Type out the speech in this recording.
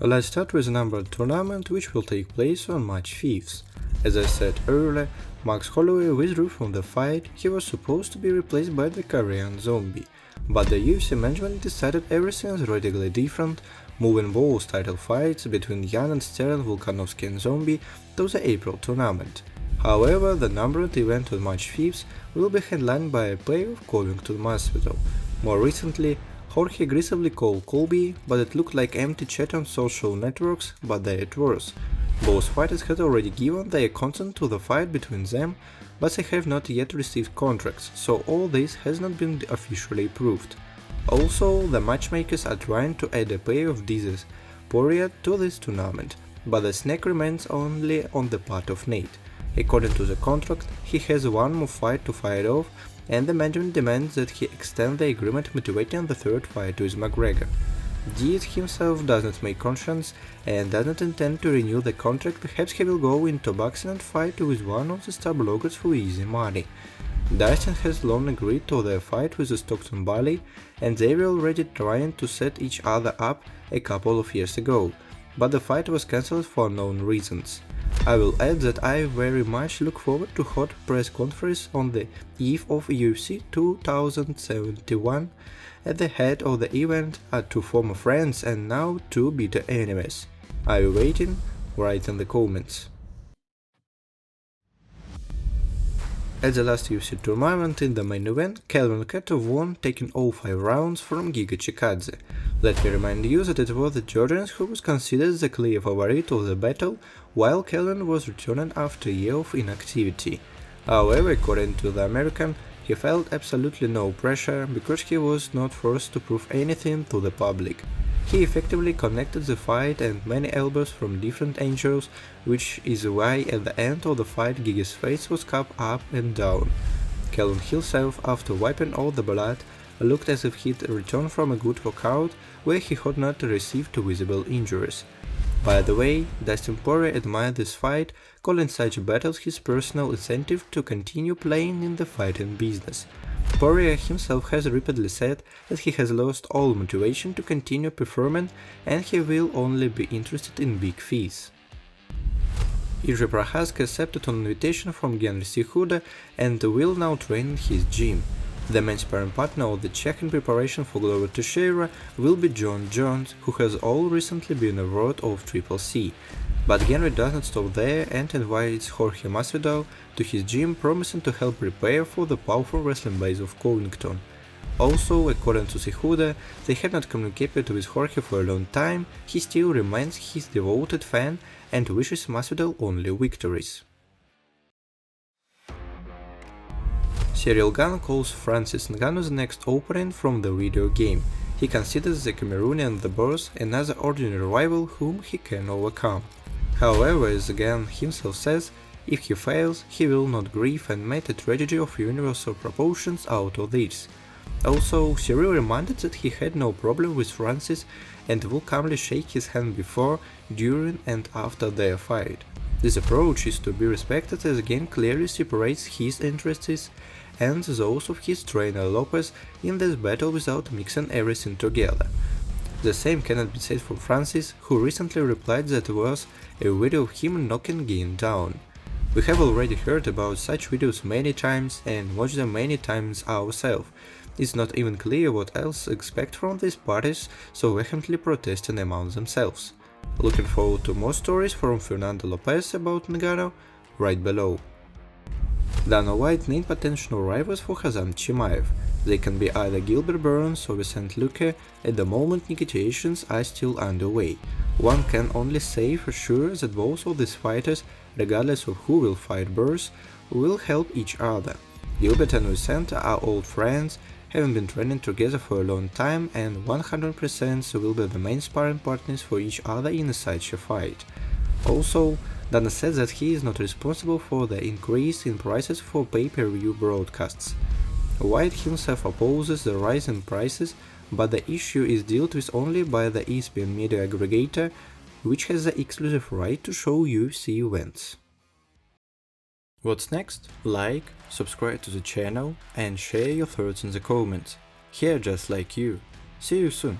Let's start with the numbered tournament, which will take place on March 5th. As I said earlier, Max Holloway withdrew from the fight. He was supposed to be replaced by the Korean Zombie, but the UFC management decided everything is radically different, moving both title fights between Gane and Volkanovski and Zombie to the April tournament. However, the numbered event on March 5th will be headlined by a pair of Covington Masvidal. More recently, Jorge aggressively called Colby, but it looked like empty chat on social networks, but there it was. Both fighters had already given their consent to the fight between them, but they have not yet received contracts, so all this has not been officially approved. Also, the matchmakers are trying to add a pair of Diaz Porier to this tournament, but the snag remains only on the part of Nate. According to the contract, he has one more fight to fight off, and the management demands that he extend the agreement, motivating the third fight with McGregor. Diaz himself does not make conscience and does not intend to renew the contract. Perhaps he will go into boxing and fight with one of the star bloggers for easy money. Dustin has long agreed to their fight with the Stockton Bully, and they were already trying to set each other up a couple of years ago, but the fight was cancelled for unknown reasons. I will add that I very much look forward to hot press conference on the eve of UFC 2071. At the head of the event are two former friends and now two bitter enemies. Are you waiting? Write in the comments. At the last UFC tournament in the main event, Kattar won, taking all 5 rounds from Giga Chikadze. Let me remind you that it was the Georgian who was considered the clear favorite of the battle, while Calvin was returning after a year of inactivity. However, according to the American, he felt absolutely no pressure because he was not forced to prove anything to the public. He effectively connected the fight and many elbows from different angles, which is why at the end of the fight Giga's face was cut up and down. Calvin himself, after wiping all the blood, looked as if he'd returned from a good workout where he had not received visible injuries. By the way, Dustin Porier admired this fight, calling such battles his personal incentive to continue playing in the fighting business. Porier himself has repeatedly said that he has lost all motivation to continue performing and he will only be interested in big fees. Jiri Prochazka accepted an invitation from Henry Cejudo and will now train in his gym. The main sparring partner of the Czech in preparation for Glover Teixeira will be John Jones, who has all recently been awarded of Triple C. But Henry does not stop there and invites Jorge Masvidal to his gym, promising to help prepare for the powerful wrestling base of Covington. Also, according to Cejudo, they have not communicated with Jorge for a long time. He still remains his devoted fan and wishes Masvidal only victories. Ciryl Gan calls Francis Ngannou the next opponent from the video game. He considers the Cameroonian the boss another ordinary rival whom he can overcome. However, as Gan himself says, if he fails, he will not grieve and make a tragedy of universal proportions out of this. Also, Ciryl reminded that he had no problem with Francis and will calmly shake his hand before, during and after their fight. This approach is to be respected as Gan clearly separates his interests and those of his trainer Lopez in this battle without mixing everything together. The same cannot be said for Francis, who recently replied that it was a video of him knocking Gan down. We have already heard about such videos many times and watched them many times ourselves. It's not even clear what else to expect from these parties so vehemently protesting among themselves. Looking forward to more stories from Fernando Lopez about Ngannou? Right below. Dana White named potential rivals for Khamzat Chimaev. They can be either Gilbert or Vicente Luque. At the moment, negotiations are still underway. One can only say for sure that both of these fighters, regardless of who will fight first, will help each other. Gilbert and Vicente are old friends, having been training together for a long time, and 100% will be the main sparring partners for each other in such a fight. Also, Dana said that he is not responsible for the increase in prices for pay-per-view broadcasts. White himself opposes the rise in prices, but the issue is dealt with only by the ESPN media aggregator, which has the exclusive right to show UFC events. What's next? Like, subscribe to the channel and share your thoughts in the comments. Here just like you. See you soon.